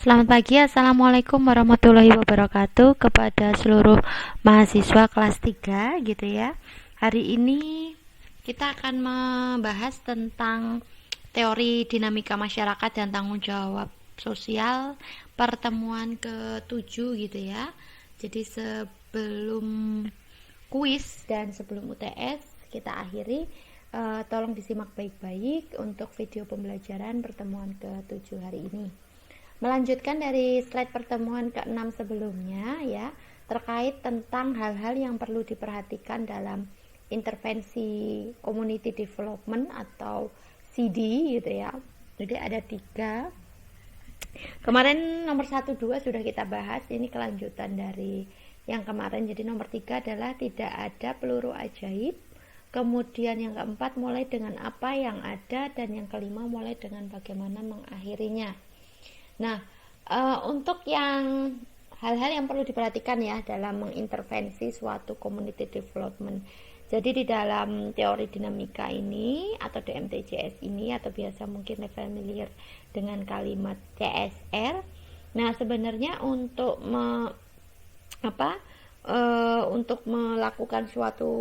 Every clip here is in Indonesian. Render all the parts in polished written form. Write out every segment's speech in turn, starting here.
Selamat pagi, Assalamualaikum warahmatullahi wabarakatuh kepada seluruh mahasiswa kelas 3 gitu ya. Hari ini kita akan membahas tentang teori dinamika masyarakat dan tanggung jawab sosial pertemuan ke-7 gitu ya. Jadi sebelum kuis dan sebelum UTS kita akhiri, tolong disimak baik-baik untuk video pembelajaran pertemuan ke-7 hari ini. Melanjutkan dari slide pertemuan ke-6 sebelumnya ya, terkait tentang hal-hal yang perlu diperhatikan dalam intervensi community development atau CD gitu ya. Jadi ada 3. Kemarin nomor 1, 2 sudah kita bahas, ini kelanjutan dari yang kemarin. Jadi nomor 3 adalah tidak ada peluru ajaib. Kemudian yang keempat mulai dengan apa yang ada, dan yang kelima mulai dengan bagaimana mengakhirinya. Nah, untuk yang hal-hal yang perlu diperhatikan ya dalam mengintervensi suatu community development. Jadi di dalam teori dinamika ini atau DMTCS ini, atau biasa mungkin familiar dengan kalimat CSR. Nah, sebenarnya untuk untuk melakukan suatu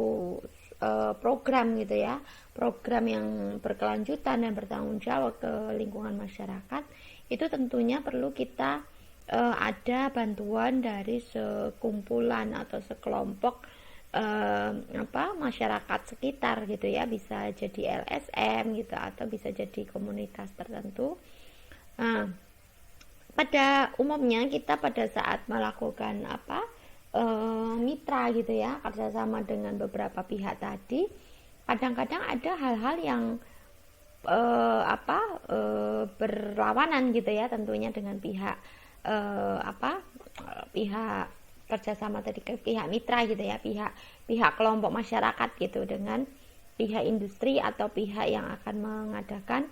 program gitu ya, program yang berkelanjutan dan bertanggung jawab ke lingkungan masyarakat, itu tentunya perlu kita ada bantuan dari sekumpulan atau sekelompok masyarakat sekitar gitu ya, bisa jadi LSM gitu atau bisa jadi komunitas tertentu. Nah, pada umumnya kita pada saat melakukan mitra gitu ya, kerjasama dengan beberapa pihak tadi, kadang-kadang ada hal-hal yang berlawanan gitu ya, tentunya dengan pihak pihak kerjasama tadi, ke pihak mitra gitu ya, pihak kelompok masyarakat gitu, dengan pihak industri atau pihak yang akan mengadakan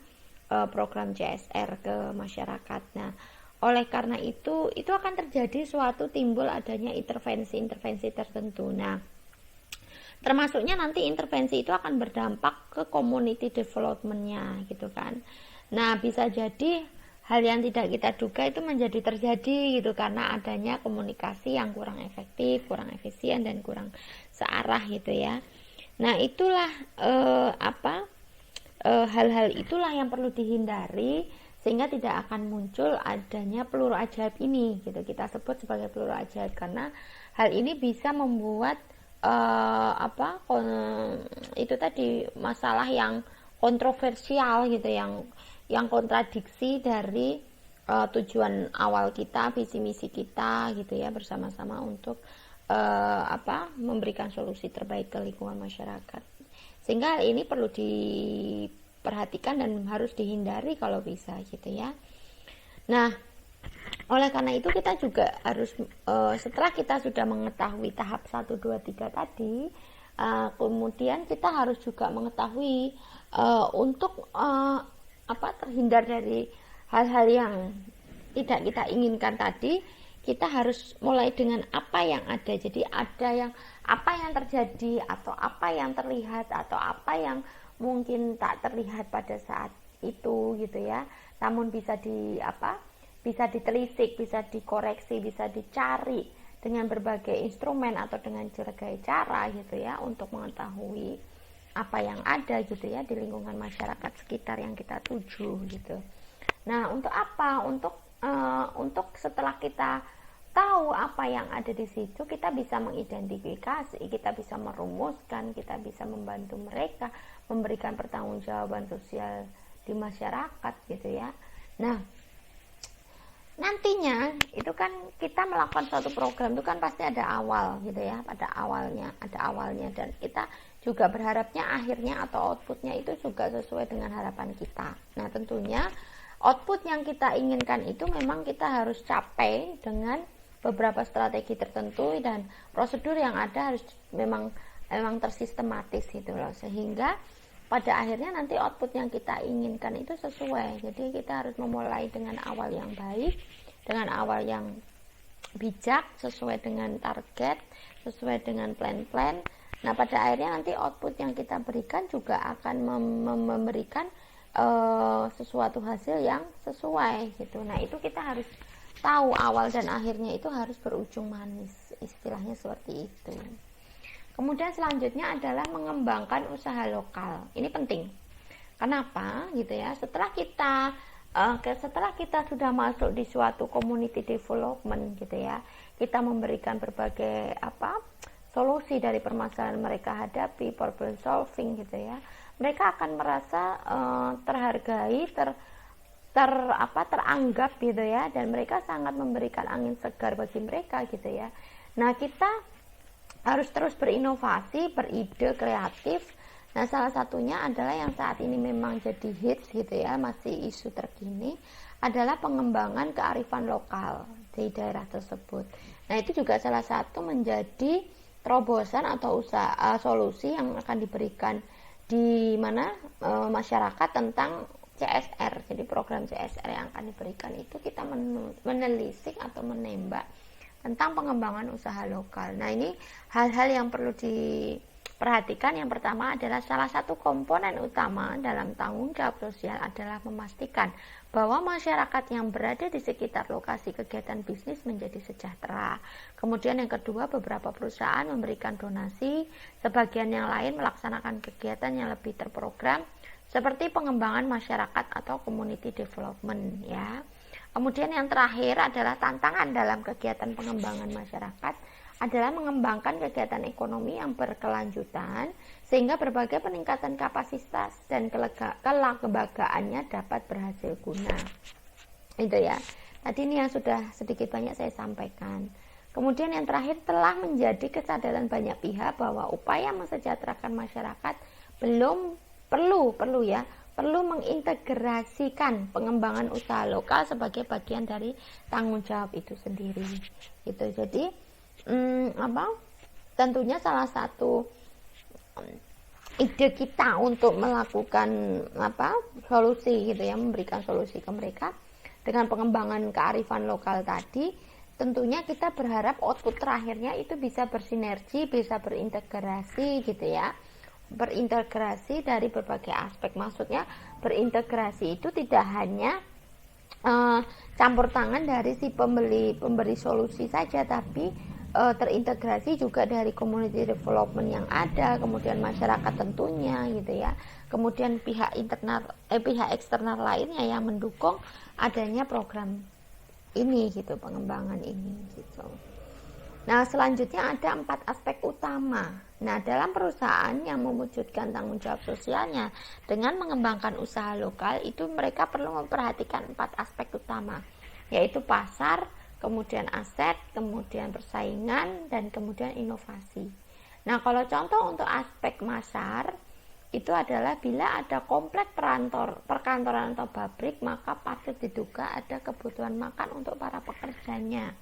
program CSR ke masyarakat. Nah, oleh karena itu akan terjadi suatu timbul adanya intervensi tertentu. Nah, termasuknya nanti intervensi itu akan berdampak ke community development-nya gitu kan. Nah, bisa jadi hal yang tidak kita duga itu menjadi terjadi gitu, karena adanya komunikasi yang kurang efektif, kurang efisien, dan kurang searah gitu ya. Nah, itulah hal-hal itulah yang perlu dihindari, sehingga tidak akan muncul adanya peluru ajaib ini gitu, kita sebut sebagai peluru ajaib, karena hal ini bisa membuat itu tadi masalah yang kontroversial gitu, yang kontradiksi dari tujuan awal kita, visi misi kita gitu ya, bersama-sama untuk memberikan solusi terbaik ke lingkungan masyarakat. Sehingga hal ini perlu diperhatikan dan harus dihindari kalau bisa gitu ya. Nah, oleh karena itu kita juga harus setelah kita sudah mengetahui tahap 1, 2, 3 tadi, kemudian kita harus juga mengetahui untuk terhindar dari hal-hal yang tidak kita inginkan tadi, kita harus mulai dengan apa yang ada. Jadi ada apa yang terjadi, atau apa yang terlihat, atau apa yang mungkin tak terlihat pada saat itu gitu ya, namun bisa ditelisik, bisa dikoreksi, bisa dicari dengan berbagai instrumen atau dengan berbagai cara gitu ya, untuk mengetahui apa yang ada gitu ya di lingkungan masyarakat sekitar yang kita tuju gitu. Nah, untuk apa? Untuk setelah kita tahu apa yang ada di situ, kita bisa mengidentifikasi, kita bisa merumuskan, kita bisa membantu mereka memberikan pertanggungjawaban sosial di masyarakat gitu ya. Nah, nantinya itu kan kita melakukan suatu program itu kan pasti ada awal gitu ya, ada awalnya, dan kita juga berharapnya akhirnya atau outputnya itu juga sesuai dengan harapan kita. Nah, tentunya output yang kita inginkan itu memang kita harus capai dengan beberapa strategi tertentu, dan prosedur yang ada harus memang tersistematis gitu loh, sehingga pada akhirnya nanti output yang kita inginkan itu sesuai. Jadi kita harus memulai dengan awal yang baik, dengan awal yang bijak, sesuai dengan target, sesuai dengan plan-plan. Nah, pada akhirnya nanti output yang kita berikan juga akan memberikan sesuatu hasil yang sesuai gitu. Nah, itu kita harus tahu awal dan akhirnya itu harus berujung manis, istilahnya seperti itu. Kemudian selanjutnya adalah mengembangkan usaha lokal. Ini penting. Kenapa gitu ya? Setelah kita sudah masuk di suatu community development gitu ya, kita memberikan berbagai solusi dari permasalahan mereka hadapi, problem solving gitu ya, mereka akan merasa terhargai, teranggap gitu ya, dan mereka sangat memberikan angin segar bagi mereka gitu ya. Nah, kita harus terus berinovasi, beride kreatif. Nah, salah satunya adalah yang saat ini memang jadi hits gitu ya, masih isu terkini, adalah pengembangan kearifan lokal di daerah tersebut. Nah, itu juga salah satu menjadi terobosan atau solusi yang akan diberikan di mana masyarakat tentang CSR. Jadi program CSR yang akan diberikan itu kita menelisik atau menembak tentang pengembangan usaha lokal. Nah, ini hal-hal yang perlu diperhatikan. Yang pertama adalah salah satu komponen utama dalam tanggung jawab sosial adalah memastikan bahwa masyarakat yang berada di sekitar lokasi kegiatan bisnis menjadi sejahtera. Kemudian yang kedua, beberapa perusahaan memberikan donasi, sebagian yang lain melaksanakan kegiatan yang lebih terprogram seperti pengembangan masyarakat atau community development ya. Kemudian yang terakhir adalah tantangan dalam kegiatan pengembangan masyarakat adalah mengembangkan kegiatan ekonomi yang berkelanjutan sehingga berbagai peningkatan kapasitas dan kelembagaannya dapat berhasil guna. Itu ya. Tadi ini yang sudah sedikit banyak saya sampaikan. Kemudian yang terakhir, telah menjadi kesadaran banyak pihak bahwa upaya mensejahterakan masyarakat perlu mengintegrasikan pengembangan usaha lokal sebagai bagian dari tanggung jawab itu sendiri. Gitu. Jadi tentunya salah satu ide kita untuk melakukan solusi gitu ya, memberikan solusi ke mereka dengan pengembangan kearifan lokal tadi, tentunya kita berharap output terakhirnya itu bisa bersinergi, bisa berintegrasi gitu ya. Berintegrasi dari berbagai aspek. Maksudnya berintegrasi itu tidak hanya campur tangan dari si pemberi solusi saja, tapi terintegrasi juga dari community development yang ada, kemudian masyarakat tentunya gitu ya, kemudian pihak eksternal lainnya yang mendukung adanya program ini gitu, pengembangan ini gitu. Nah, selanjutnya ada 4 aspek utama. Nah, dalam perusahaan yang mewujudkan tanggung jawab sosialnya dengan mengembangkan usaha lokal, itu mereka perlu memperhatikan 4 aspek utama, yaitu pasar, kemudian aset, kemudian persaingan, dan kemudian inovasi. Nah, kalau contoh untuk aspek pasar, itu adalah bila ada komplek perkantoran atau pabrik, maka patut diduga ada kebutuhan makan untuk para pekerjanya.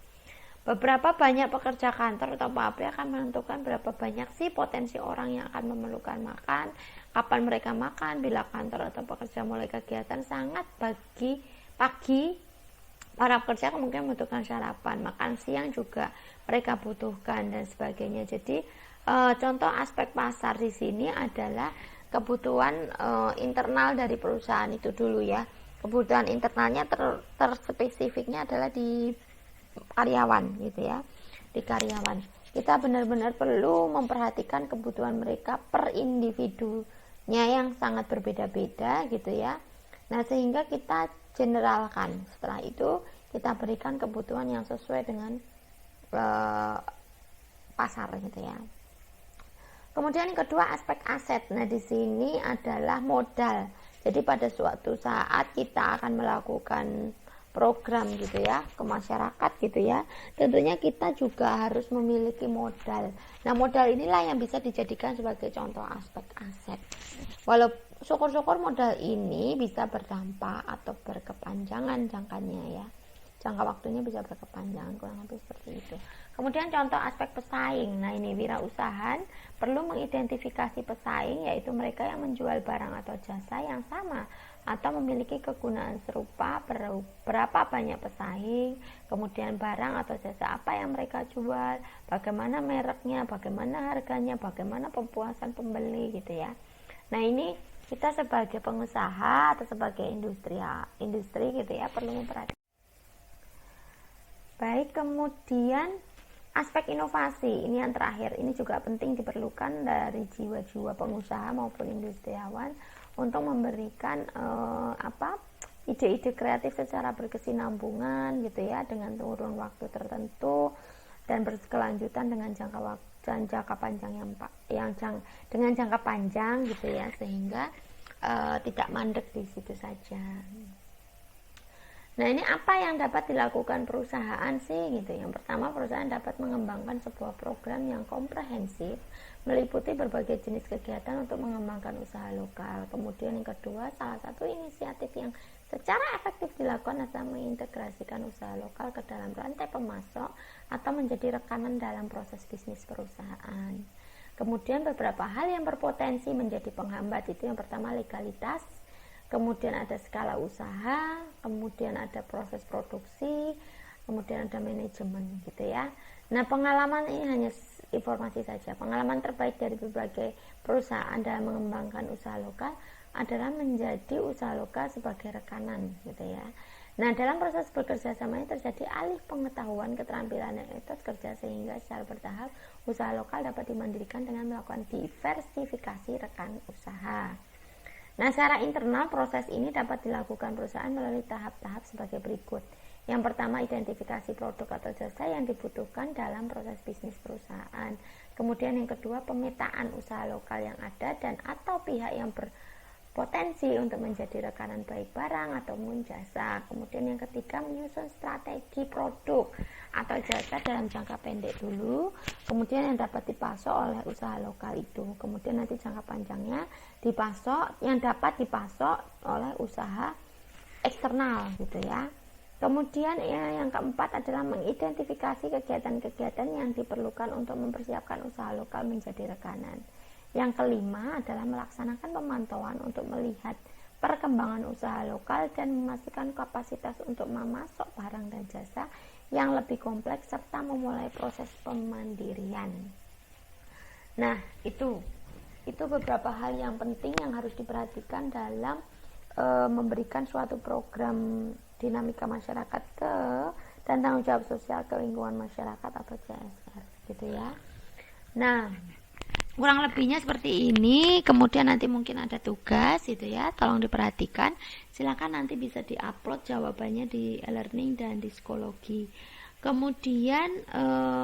Beberapa banyak pekerja kantor atau pabrik akan menentukan berapa banyak sih potensi orang yang akan memerlukan makan, kapan mereka makan. Bila kantor atau pekerja mulai kegiatan sangat pagi, para pekerja kemungkinan membutuhkan sarapan, makan siang juga mereka butuhkan dan sebagainya. Jadi contoh aspek pasar di sini adalah kebutuhan internal dari perusahaan itu dulu ya. Kebutuhan internalnya terspesifiknya adalah di karyawan gitu ya. Di karyawan kita benar-benar perlu memperhatikan kebutuhan mereka per individunya yang sangat berbeda-beda gitu ya. Nah, sehingga kita generalkan, setelah itu kita berikan kebutuhan yang sesuai dengan pasar gitu ya. Kemudian yang kedua, aspek aset. Nah, di sini adalah modal. Jadi pada suatu saat kita akan melakukan program gitu ya ke masyarakat gitu ya, tentunya kita juga harus memiliki modal. Nah, modal inilah yang bisa dijadikan sebagai contoh aspek aset. Walau syukur-syukur modal ini bisa berdampak atau berkepanjangan jangkanya ya, jangka waktunya bisa berkepanjangan, kurang lebih seperti itu. Kemudian contoh aspek pesaing. Nah, ini wirausahaan perlu mengidentifikasi pesaing, yaitu mereka yang menjual barang atau jasa yang sama atau memiliki kegunaan serupa, berapa banyak pesaing, kemudian barang atau jasa apa yang mereka jual, bagaimana mereknya, bagaimana harganya, bagaimana pemuasan pembeli gitu ya. Nah, ini kita sebagai pengusaha atau sebagai industri gitu ya perlu memperhatikan. Baik, kemudian aspek inovasi ini yang terakhir, ini juga penting diperlukan dari jiwa-jiwa pengusaha maupun industriawan untuk memberikan ide-ide kreatif secara berkesinambungan gitu ya, dengan kurun waktu tertentu dan berkelanjutan dengan jangka panjang dengan jangka panjang gitu ya, sehingga tidak mandek di situ saja. Nah, ini apa yang dapat dilakukan perusahaan sih gitu. Yang pertama, perusahaan dapat mengembangkan sebuah program yang komprehensif meliputi berbagai jenis kegiatan untuk mengembangkan usaha lokal. Kemudian yang kedua, salah satu inisiatif yang secara efektif dilakukan adalah mengintegrasikan usaha lokal ke dalam rantai pemasok atau menjadi rekanan dalam proses bisnis perusahaan. Kemudian beberapa hal yang berpotensi menjadi penghambat itu, yang pertama legalitas, kemudian ada skala usaha, kemudian ada proses produksi, kemudian ada manajemen gitu ya. Nah, pengalaman ini hanya informasi saja. Pengalaman terbaik dari berbagai perusahaan dalam mengembangkan usaha lokal adalah menjadi usaha lokal sebagai rekanan gitu ya. Nah, dalam proses bekerja sama ini terjadi alih pengetahuan, keterampilan, dan etos kerja, sehingga secara bertahap usaha lokal dapat dimandirikan dengan melakukan diversifikasi rekan usaha. Nah, secara internal proses ini dapat dilakukan perusahaan melalui tahap-tahap sebagai berikut. Yang pertama, identifikasi produk atau jasa yang dibutuhkan dalam proses bisnis perusahaan. Kemudian yang kedua, pemetaan usaha lokal yang ada dan atau pihak yang berpotensi untuk menjadi rekanan baik barang ataupun jasa. Kemudian yang ketiga, menyusun strategi produk atau jasa dalam jangka pendek dulu, kemudian yang dapat dipasok oleh usaha lokal itu, kemudian nanti jangka panjangnya yang dapat dipasok oleh usaha eksternal gitu ya. Kemudian yang keempat adalah mengidentifikasi kegiatan-kegiatan yang diperlukan untuk mempersiapkan usaha lokal menjadi rekanan. Yang kelima adalah melaksanakan pemantauan untuk melihat perkembangan usaha lokal dan memastikan kapasitas untuk memasok barang dan jasa yang lebih kompleks serta memulai proses pemandirian. Nah, itu beberapa hal yang penting yang harus diperhatikan dalam memberikan suatu program dinamika masyarakat dan tanggung jawab sosial ke lingkungan masyarakat atau CSR gitu ya. Nah, kurang lebihnya seperti ini. Kemudian nanti mungkin ada tugas gitu ya, tolong diperhatikan. Silakan nanti bisa diupload jawabannya di e-learning dan di psikologi. Kemudian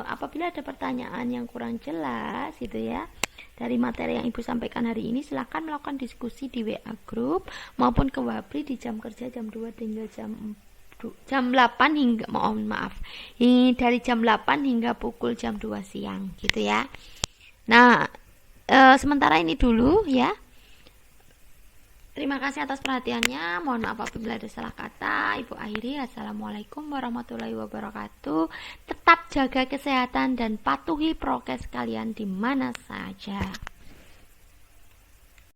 apabila ada pertanyaan yang kurang jelas gitu ya dari materi yang Ibu sampaikan hari ini, silakan melakukan diskusi di WA group maupun ke Wabri di jam kerja jam 2 hingga jam 8 hingga dari jam 8 hingga pukul jam 2 siang gitu ya. Nah, sementara ini dulu ya. Terima kasih atas perhatiannya. Mohon maaf apabila ada salah kata. Ibu akhiri. Assalamualaikum warahmatullahi wabarakatuh. Tetap jaga kesehatan dan patuhi prokes kalian di mana saja.